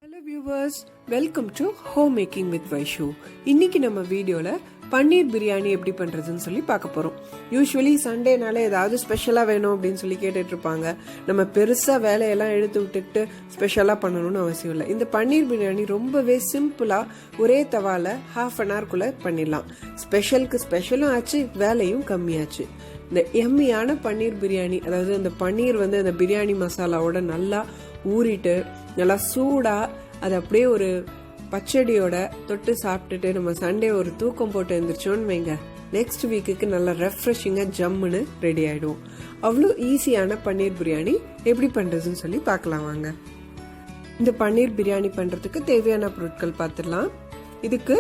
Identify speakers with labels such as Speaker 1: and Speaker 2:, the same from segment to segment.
Speaker 1: Hello viewers, welcome to Home Making with Vaishu. இன்னைக்கு நம்ம வீடியோல பன்னீர் பிரியாணி எப்படி பண்றதுன்னு சொல்லி பார்க்க போறோம். யூசுவலி சண்டேனால ஏதாவது ஸ்பெஷலா வேணும் அப்படின்னு சொல்லி கேட்டுட்டு இருப்பாங்க. நம்ம பெருசா வேலையெல்லாம் எடுத்து விட்டுட்டு ஸ்பெஷலா பண்ணணும்னு அவசியம் இல்லை. இந்த பன்னீர் பிரியாணி ரொம்பவே சிம்பிளா ஒரே தவால ஹாஃப் அன் ஹவர்க்குள்ள பண்ணிடலாம். ஸ்பெஷலுக்கு ஸ்பெஷலும் ஆச்சு, வேலையும் கம்மியாச்சு. இந்த எம்மியான பன்னீர் பிரியாணி, அதாவது அந்த பன்னீர் வந்து அந்த பிரியாணி மசாலாவோட நல்லா ஊறிட்டு நல்லா சூடா அது அப்படியே ஒரு பச்சடியோட தொட்டு சாப்பிட்டுட்டு நம்ம சண்டே ஒரு தூக்கம் போட்டு எழுந்திரிச்சோன்னு வைங்க, நெக்ஸ்ட் வீக்குக்கு நல்லா ரெஃப்ரெஷிங்கா ஜம்முன்னு ரெடி ஆயிடும். அவ்வளோ ஈஸியான பன்னீர் பிரியாணி எப்படி பண்றதுன்னு சொல்லி பார்க்கலாம் வாங்க. இந்த பன்னீர் பிரியாணி பண்றதுக்கு தேவையான பொருட்கள் பார்த்துடலாம். இதுக்கு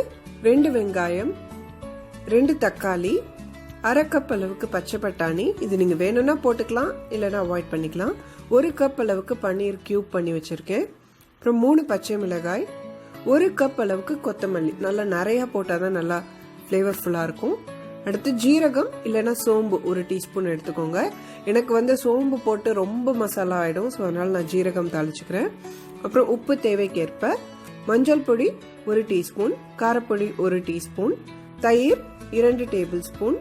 Speaker 1: 2 வெங்காயம், 2 தக்காளி, 1/2 கப் அளவுக்கு பச்சை பட்டாணி, இது நீங்க வேணும்னா போட்டுக்கலாம், இல்லைன்னா அவாய்ட் பண்ணிக்கலாம். 1 கப் அளவுக்கு பன்னீர் கியூப் பண்ணி வச்சிருக்கேன். அப்புறம் 3 பச்சை மிளகாய், 1 கப் அளவுக்கு கொத்தமல்லி, நல்லா நிறைய போட்டாதான் நல்லா ஃபிளேவர்ஃபுல்லா இருக்கும். அடுத்து ஜீரகம் இல்லைன்னா சோம்பு 1 டீஸ்பூன் எடுத்துக்கோங்க. எனக்கு வந்து சோம்பு போட்டு ரொம்ப மசாலா ஆயிடும், ஸோ அதனால நான் ஜீரகம் தாளிச்சுக்கிறேன். அப்புறம் உப்பு தேவைக்கேற்ப, மஞ்சள் பொடி 1 டீஸ்பூன், காரப்பொடி 1 டீஸ்பூன், தயிர் 2 டேபிள் ஸ்பூன்,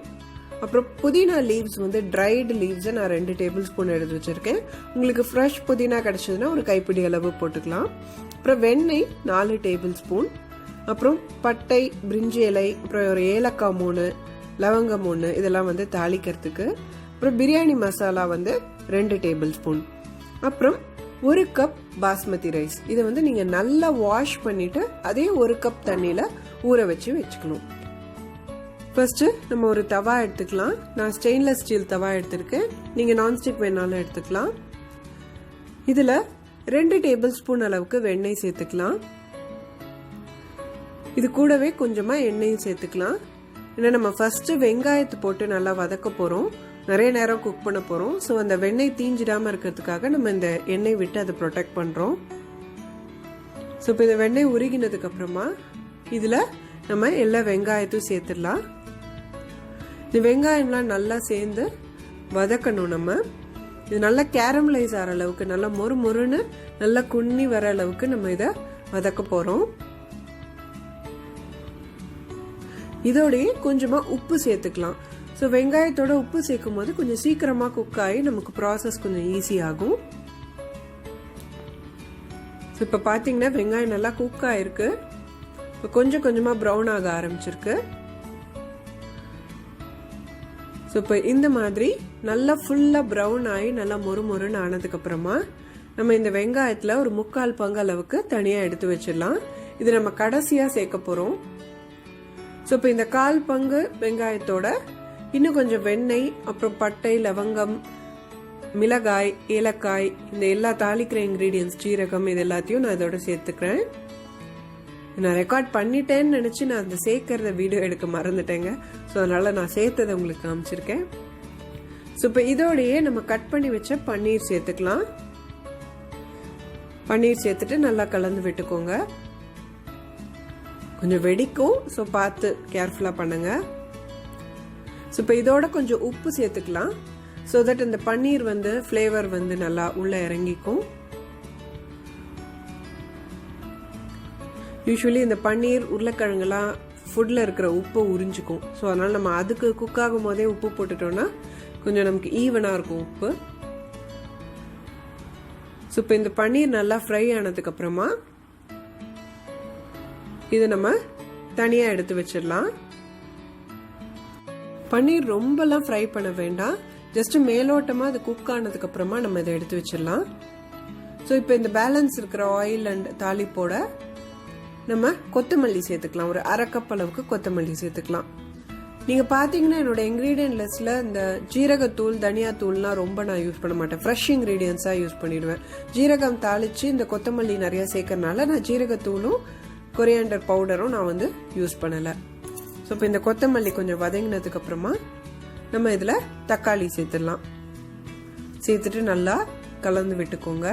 Speaker 1: அப்புறம் புதினா லீவ்ஸ் வந்து ட்ரைடு லீவ்ஸ் நான் 2 டேபிள் ஸ்பூன் எடுத்து வச்சிருக்கேன். உங்களுக்கு ஃப்ரெஷ் புதினா கிடைச்சதுன்னா ஒரு கைப்பிடி அளவு போட்டுக்கலாம். அப்புறம் வெண்ணெய் 4 டேபிள் ஸ்பூன், அப்புறம் பட்டை, பிரிஞ்சி இலை, அப்புறம் ஒரு ஏலக்காய் 3, லவங்கம் 3, இதெல்லாம் வந்து தாளிக்கிறதுக்கு. அப்புறம் பிரியாணி மசாலா வந்து 2 டேபிள் ஸ்பூன், அப்புறம் 1 கப் பாஸ்மதி ரைஸ். இதை வந்து நீங்க நல்லா வாஷ் பண்ணிட்டு அதே 1 கப் தண்ணியில ஊற வச்சுக்கணும். ஃபர்ஸ்ட் நம்ம ஒரு தவா எடுத்துக்கலாம். நான் ஸ்டெயின்லெஸ் ஸ்டீல் தவா எடுத்திருக்கேன், நீங்க நான்ஸ்டிக் வேணாலும் எடுத்துக்கலாம். இதுல 2 டேபிள் ஸ்பூன் அளவுக்கு வெண்ணெய் சேர்த்துக்கலாம். இது கூடவே கொஞ்சமா எண்ணெயும் சேர்த்துக்கலாம். ஏன்னா நம்ம ஃபர்ஸ்ட் வெங்காயத்தை போட்டு நல்லா வதக்க போறோம், நிறைய நேரம் குக் பண்ண போறோம். ஸோ அந்த வெண்ணெய் தீஞ்சிடாம இருக்கிறதுக்காக நம்ம இந்த எண்ணெய் விட்டு அதை ப்ரொடெக்ட் பண்றோம். ஸோ இப்போ இந்த வெண்ணெய் உருகினதுக்கு அப்புறமா இதுல நம்ம எல்லா வெங்காயத்தையும் சேர்த்துடலாம். இந்த வெங்காயம்லாம் நல்லா சேர்ந்து வதக்கணும். நம்ம இது நல்லா கேரமலைஸ் ஆகிற அளவுக்கு, நல்லா மொறுன்னு நல்லா குன்னி வர அளவுக்கு நம்ம இதை வதக்க போறோம். இதோடய கொஞ்சமா உப்பு சேர்த்துக்கலாம். ஸோ வெங்காயத்தோட உப்பு சேர்க்கும் போது கொஞ்சம் சீக்கிரமா குக் ஆகி நமக்கு ப்ராசஸ் கொஞ்சம் ஈஸி ஆகும். இப்ப பாத்தீங்கன்னா வெங்காயம் நல்லா குக் ஆயிருக்கு, கொஞ்சம் கொஞ்சமா ப்ரௌன் ஆக ஆரம்பிச்சிருக்கு. ஸோ இப்போ இந்த மாதிரி நல்லா ஃபுல்லா ப்ரௌன் ஆகி நல்லா மொறுன்னு ஆனதுக்கு அப்புறமா நம்ம இந்த வெங்காயத்துல ஒரு 3/4 பங்கு அளவுக்கு தனியா எடுத்து வச்சிடலாம். இது நம்ம கடைசியா சேர்க்க போறோம். ஸோ இப்போ இந்த 1/4 பங்கு வெங்காயத்தோட இன்னும் கொஞ்சம் வெண்ணெய், அப்புறம் பட்டை, லவங்கம், மிளகாய், ஏலக்காய், இந்த எல்லா தாளிக்கிற இன்கிரீடியன்ஸ், ஜீரகம், இது எல்லாத்தையும் நான் இதோட சேர்த்துக்கிறேன். நான் ரெக்கார்ட் பண்ணிட்டேன்னு நினைச்சு நான் அந்த சேர்க்கறத வீடியோ எடுக்க மறந்துட்டேங்க. ஸோ அதனால நான் சேர்த்ததை உங்களுக்கு காமிச்சிருக்கேன். ஸோ இப்போ இதோடயே நம்ம கட் பண்ணி வச்ச பன்னீர் சேர்த்துக்கலாம். பன்னீர் சேர்த்துட்டு நல்லா கலந்து விட்டுக்கோங்க. கொஞ்சம் வெடிக்கும், ஸோ பார்த்து கேர்ஃபுல்லா பண்ணுங்க. ஸோ இப்போ இதோட கொஞ்சம் உப்பு சேர்த்துக்கலாம், ஸோ தட் இந்த பன்னீர் வந்து ஃபிளேவர் வந்து நல்லா உள்ள இறங்கிக்கும். யூஸ்வலி இந்த பன்னீர், உருளைக்கிழங்குலாம் ஃபுட்ல இருக்கிற உப்பு உறிஞ்சிக்கும். ஸோ அதனால நம்ம அதுக்கு குக் ஆகும் போதே உப்பு போட்டுட்டோம்னா கொஞ்சம் நமக்கு ஈவனா இருக்கும் உப்பு. ஸோ இப்போ இந்த பன்னீர் நல்லா ஃப்ரை ஆனதுக்கு அப்புறமா இதை நம்ம தனியா எடுத்து வச்சிடலாம். பன்னீர் ரொம்பலாம் ஃப்ரை பண்ண வேண்டாம், ஜஸ்ட் மேலோட்டமா அது குக் ஆனதுக்கு அப்புறமா நம்ம இதை எடுத்து வச்சிடலாம். ஸோ இப்போ இந்த பேலன்ஸ் இருக்கிற ஆயில் அண்ட் தாளிப்போட நம்ம கொத்தமல்லி சேர்த்துக்கலாம். ஒரு 1/2 கப் அளவுக்கு கொத்தமல்லி சேர்த்துக்கலாம். நீங்க பாத்தீங்கன்னா என்னோட இன்கிரீடியன்ட் லிஸ்ட்ல இந்த ஜீரகத்தூள், தனியா தூள்லாம் ரொம்ப நான் யூஸ் பண்ண மாட்டேன், ஃப்ரெஷ் இன்கிரீடியன்ஸா யூஸ் பண்ணிடுவேன். ஜீரகம் தாளிச்சு இந்த கொத்தமல்லி நிறைய சேர்க்கறதுனால நான் ஜீரகத்தூளும் கொரியாண்டர் பவுடரும் நான் வந்து யூஸ் பண்ணல. ஸோ இப்போ இந்த கொத்தமல்லி கொஞ்சம் வதங்கினதுக்கு அப்புறமா நம்ம இதுல தக்காளி சேர்த்துடலாம். சேர்த்துட்டு நல்லா கலந்து விட்டுக்கோங்க.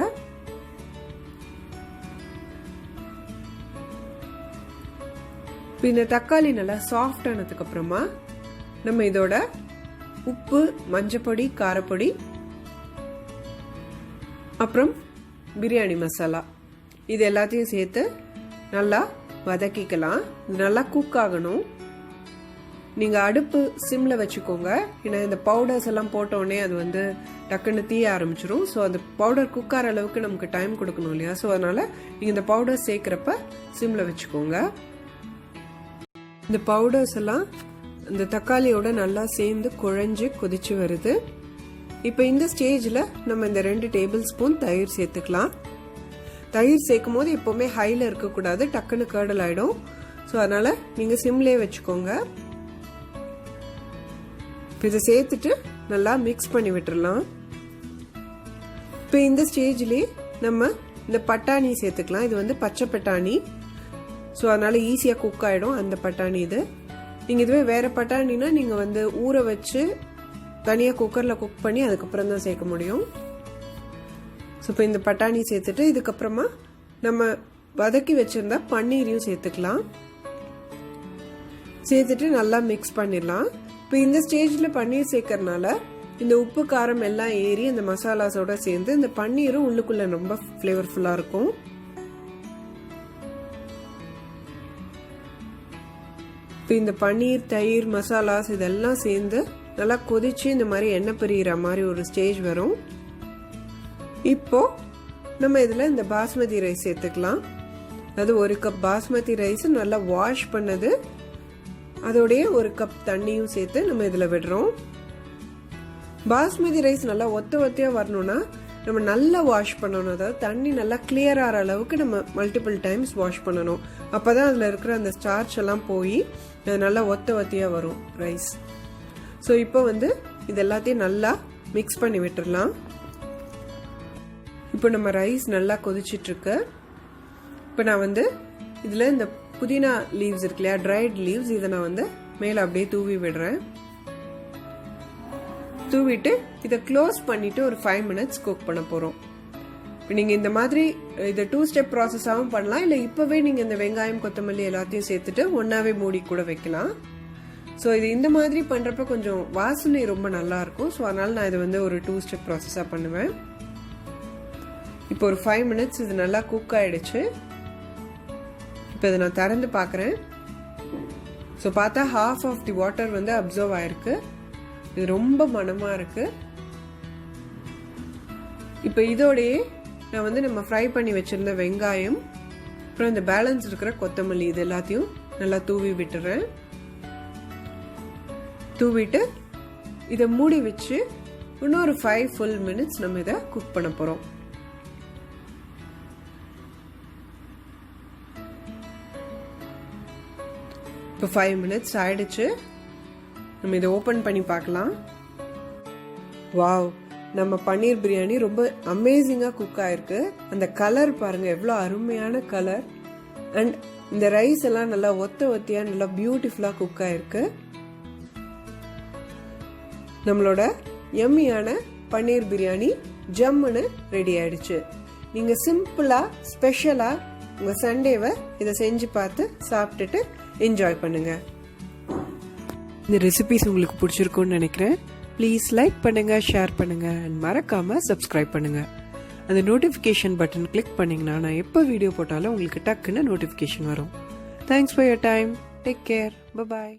Speaker 1: இந்த தக்காளி நல்லா சாஃப்ட் ஆனதுக்கு அப்புறமா நம்ம இதோட உப்பு, மஞ்சப்பொடி, காரப்பொடி, அப்புறம் பிரியாணி மசாலா இது எல்லாத்தையும் சேர்த்து நல்லா வதக்கிக்கலாம். இது நல்லா குக் ஆகணும். நீங்கள் அடுப்பு சிம்மில் வச்சுக்கோங்க. ஏன்னா இந்த பவுடர்ஸ் எல்லாம் போட்டோடனே அது வந்து டக்குன்னு தீய ஆரம்பிச்சிடும். ஸோ அந்த பவுடர் குக் ஆகிற அளவுக்கு நமக்கு டைம் கொடுக்கணும் இல்லையா? ஸோ அதனால் நீங்கள் இந்த பவுடர் சேர்க்குறப்ப சிம்மில் வச்சுக்கோங்க. இந்த பவுடர்ஸ் எல்லாம் இந்த தக்காளியோட நல்லா சேர்ந்து குழஞ்சு கொதிச்சு வருது. இப்போ இந்த ஸ்டேஜில் நம்ம இந்த 2 டேபிள் ஸ்பூன் தயிர் சேர்த்துக்கலாம். தயிர் சேர்க்கும் போது எப்போவுமே ஹையில் இருக்கக்கூடாது, டக்குன்னு கர்டல் ஆகிடும். ஸோ அதனால் நீங்கள் சிம்லேயே வச்சுக்கோங்க. இதை சேர்த்துட்டு நல்லா மிக்ஸ் பண்ணி விட்டுறலாம். இப்போ இந்த ஸ்டேஜ்லேயே நம்ம இந்த பட்டாணி சேர்த்துக்கலாம். இது வந்து பச்சை பட்டாணி. ஸோ அதனால் ஈஸியாக குக் ஆகிடும் அந்த பட்டாணி. இது நீங்கள் இதுவே வேறு பட்டாணினா நீங்கள் வந்து ஊற வச்சு தனியாக குக்கரில் குக் பண்ணி அதுக்கப்புறம் தான் சேர்க்க முடியும். ஸோ இப்போ இந்த பட்டாணி சேர்த்துட்டு இதுக்கப்புறமா நம்ம வதக்கி வச்சுருந்தா பன்னீரையும் சேர்த்துக்கலாம். சேர்த்துட்டு நல்லா மிக்ஸ் பண்ணிடலாம். இப்போ இந்த ஸ்டேஜில் பன்னீர் சேர்க்கறனால இந்த உப்பு காரம் எல்லாம் ஏறி இந்த மசாலாஸோட சேர்ந்து இந்த பன்னீரும் உள்ளுக்குள்ள ரொம்ப ஃப்ளேவர்ஃபுல்லாக இருக்கும். இப்போ இந்த பன்னீர், தயிர், மசாலாஸ் இதெல்லாம் சேர்ந்து நல்லா கொதிச்சு இந்த மாதிரி எண்ணெய் பிரிகிற மாதிரி ஒரு ஸ்டேஜ் வரும். இப்போ நம்ம இதில் இந்த பாஸ்மதி ரைஸ் சேர்த்துக்கலாம். அது 1 கப் பாஸ்மதி ரைஸ் நல்லா வாஷ் பண்ணது, அதோடைய 1 கப் தண்ணியும் சேர்த்து நம்ம இதில் விடுறோம். பாஸ்மதி ரைஸ் நல்லா ஒத்தையாக வரணும்னா நம்ம நல்லா வாஷ் பண்ணணும். அதாவது தண்ணி நல்லா கிளியர் ஆகிற அளவுக்கு நம்ம மல்டிபிள் டைம்ஸ் வாஷ் பண்ணணும். அப்போ தான் அதில் இருக்கிற அந்த ஸ்டார்ச் எல்லாம் போய் அது நல்லா ஒத்தையாக வரும் ரைஸ். ஸோ இப்போ வந்து இது எல்லாத்தையும் நல்லா மிக்ஸ் பண்ணி விட்டுடலாம். இப்போ நம்ம ரைஸ் நல்லா கொதிச்சிட்ருக்கு. இப்போ நான் வந்து இதில் இந்த புதினா லீவ்ஸ் இருக்கு இல்லையா, ட்ரைட் லீவ்ஸ், இதை நான் வந்து மேலே அப்படியே தூவி விடுறேன். தூவிட்டு இதை க்ளோஸ் பண்ணிட்டு ஒரு 5 மினிட்ஸ் குக் பண்ண போகிறோம். இப்போ நீங்கள் இந்த மாதிரி இதை 2 ஸ்டெப் ப்ராசஸாகவும் பண்ணலாம். இல்லை இப்போவே நீங்கள் இந்த வெங்காயம், கொத்தமல்லி எல்லாத்தையும் சேர்த்துட்டு ஒன்றாவே மூடி கூட வைக்கலாம். ஸோ இது இந்த மாதிரி பண்ணுறப்ப கொஞ்சம் வாசனை ரொம்ப நல்லா இருக்கும். ஸோ அதனால் நான் இதை வந்து ஒரு 2 ஸ்டெப் ப்ராசஸாக பண்ணுவேன். இப்போ ஒரு 5 மினிட்ஸ் இது நல்லா குக் ஆகிடுச்சு. இப்போ இதை நான் திறந்து பார்க்குறேன். ஸோ பார்த்தா half ஆஃப் தி வாட்டர் வந்து அப்சர்வ் ஆயிருக்கு. இது ரொம்ப மணமாக இருக்குது. இப்போ இதோடையே நான் வந்து நம்ம ஃப்ரை பண்ணி வச்சுருந்த வெங்காயம், அப்புறம் இந்த பேலன்ஸ் இருக்கிற கொத்தமல்லி இது எல்லாத்தையும் நல்லா தூவி விட்டுறேன். தூவிட்டு இதை மூடி வச்சு இன்னொரு 5 ஃபுல் மினிட்ஸ் நம்ம இதை குக் பண்ண போகிறோம். இப்போ 5 மினிட்ஸ் ஆயிடுச்சு. நம்ம இதை ஓப்பன் பண்ணி பார்க்கலாம். வாவ், நம்ம பன்னீர் பிரியாணி ரொம்ப அமேசிங்காக குக் ஆயிருக்கு. அந்த கலர் பாருங்க, எவ்வளோ அருமையான கலர். அண்ட் இந்த ரைஸ் எல்லாம் நல்லா ஒத்தையாக நல்லா பியூட்டிஃபுல்லாக குக் ஆயிருக்கு. நம்மளோட எம்மியான பன்னீர் பிரியாணி ஜம்முன்னு ரெடி ஆயிடுச்சு. நீங்கள் சிம்பிளாக ஸ்பெஷலாக உங்கள் சண்டேவை இதை செஞ்சு பார்த்து சாப்பிட்டுட்டு என்ஜாய் பண்ணுங்க. இந்த ரெசிபிஸ் உங்களுக்கு பிடிச்சிருக்கும்னு நினைக்கிறேன். ப்ளீஸ் லைக் பண்ணுங்க, ஷேர் பண்ணுங்க அண்ட் மறக்காம சப்ஸ்கிரைப் பண்ணுங்க. அந்த நோட்டிஃபிகேஷன் பட்டன் கிளிக் பண்ணீங்கன்னா நான் எப்போ வீடியோ போட்டாலும் உங்களுக்கு டக்குன்னு நோட்டிஃபிகேஷன் வரும். Thanks for your time. Take care. Bye bye.